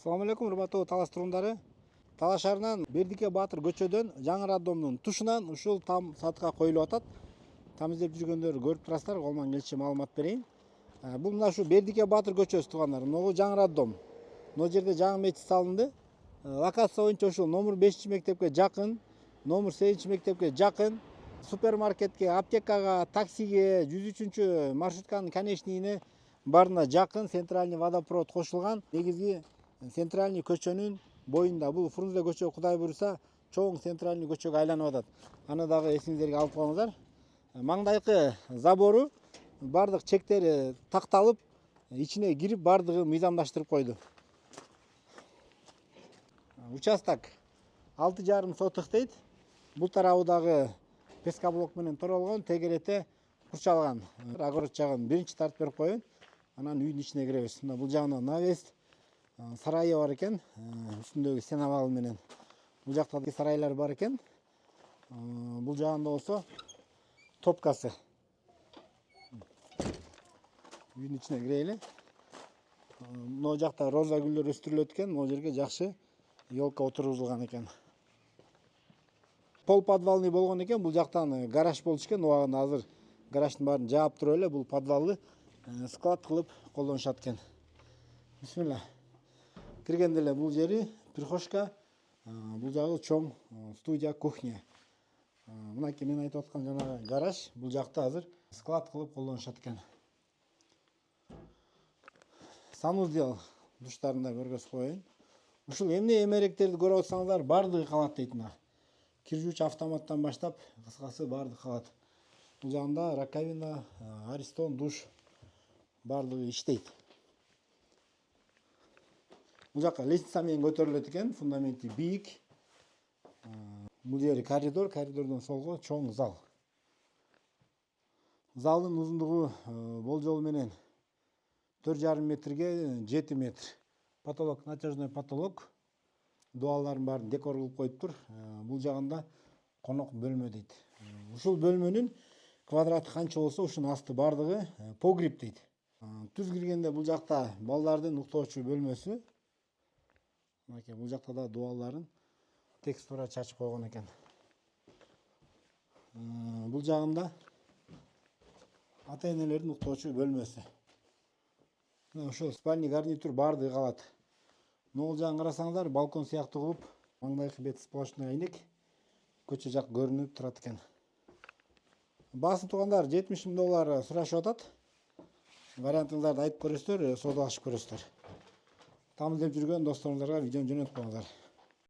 Assalamu alaikum, урматтуу Талас турундары. Талас шаарынан Бердике Батыр көчөдөн жаңы роддомдун тушунан ушул там сатка коюлуп атат. Там издеп жүргөндөр көрүп турасыздар, колуман келиши маалымат берейин. Бул мына ушу Бердике Батыр көчөсү туугандар. Могу жаңы роддом. Могу жерде жаңы мечит салынды. Локация боюнча ушул номер 5-мектепке жакын, номер 8-мектепке жакын, супермаркетке, аптекага, таксиге, 103 маршрутканын конечныйине баарына жакын центральный водопровод кошулган. Негизги центральный көчөнүн боюнда. Бул Фрунзе көчө Кудай буйруса чоң центральный көчөгө айланып атат. Аны дагы эсиңиздерге алып коюңуздар. Маңдайкы забору бардык чектери такталып, ичине кирип бардыгын мыйзамдаштырып койду. Участок 6,5 сотых дейт. Бул тарабы дагы пескоблок менен торолгон, тегерете курчалган. Огород жагын биринчи тартып берип коюн. Анан үйдүн ичине киребиз. Мына бул жагынан навес сарайы бар экен. Үстүндөгү сеновал менен. Бул жакта сарайлар бар экен. Бул жагында болсо топкасы. Үйдүн ичине кирели. Могу жакта роза гүлдөр өстүрүлөт экен. Могу жерге жакшы елка отургузулган экен. Пол подвалный болгон экен. Бул жактан гараж болчу экен. Убагында азыр гараждын баарын жаап туруп эле бул подвалды склад кылып колдонушат экен. Бисмилла. Киргенде эле бул жери прихожка, бул жагы чоң студия, кухня. Мынакей мен айтып аткан жанагы гараж, бул жакта азыр склад кылып колдонушат экен. Санузел душтарында көргөзүп коеюн. Ушул эмне эмеректерди көрүп атсаңыздар, бардыгы калат дейт мына. Кир жууч автоматтан баштап, кыскасы бардыгы калат. Бул жагында раковина, аристон, душ бардыгы иштейт. Бул жака лестница менен көтөрүлөт экен, фундаменти бийик. Бул жери коридор, коридордон солго чоң зал. Залдын узундугу болжол менен 4,5 метрге 7 метр. Потолок, натяжной потолок. Дуалларын баарын декор кылып коюптур. Бул жагында конок бөлмө дейт. Ушул бөлмөнүн квадраты канча болсо, ушунун асты бардыгы погреб дейт. Түз киргенде бул жакта балдардын уктоочу бөлмөсү. Мынакей бул жакта да дуалларын текстура чачып койгон экен. Бул жагында ата-энелердин уктоочу бөлмөсү. Ошол спальный гарнитур бардыгы калат. Могул жагын карасаңыздар, балкон сыяктуу кылып, маңдайкы бет сплошной айнек, көчө жак көрүнүп турат экен. Баасы туугандар $70,000 сурашып атат. Вариантыңыздарды айтып көрөсүздөр, соодалашып көрөсүздөр. Там издеп жүргөн досторуңуздарга видеону жөнөтүп коюңуздар.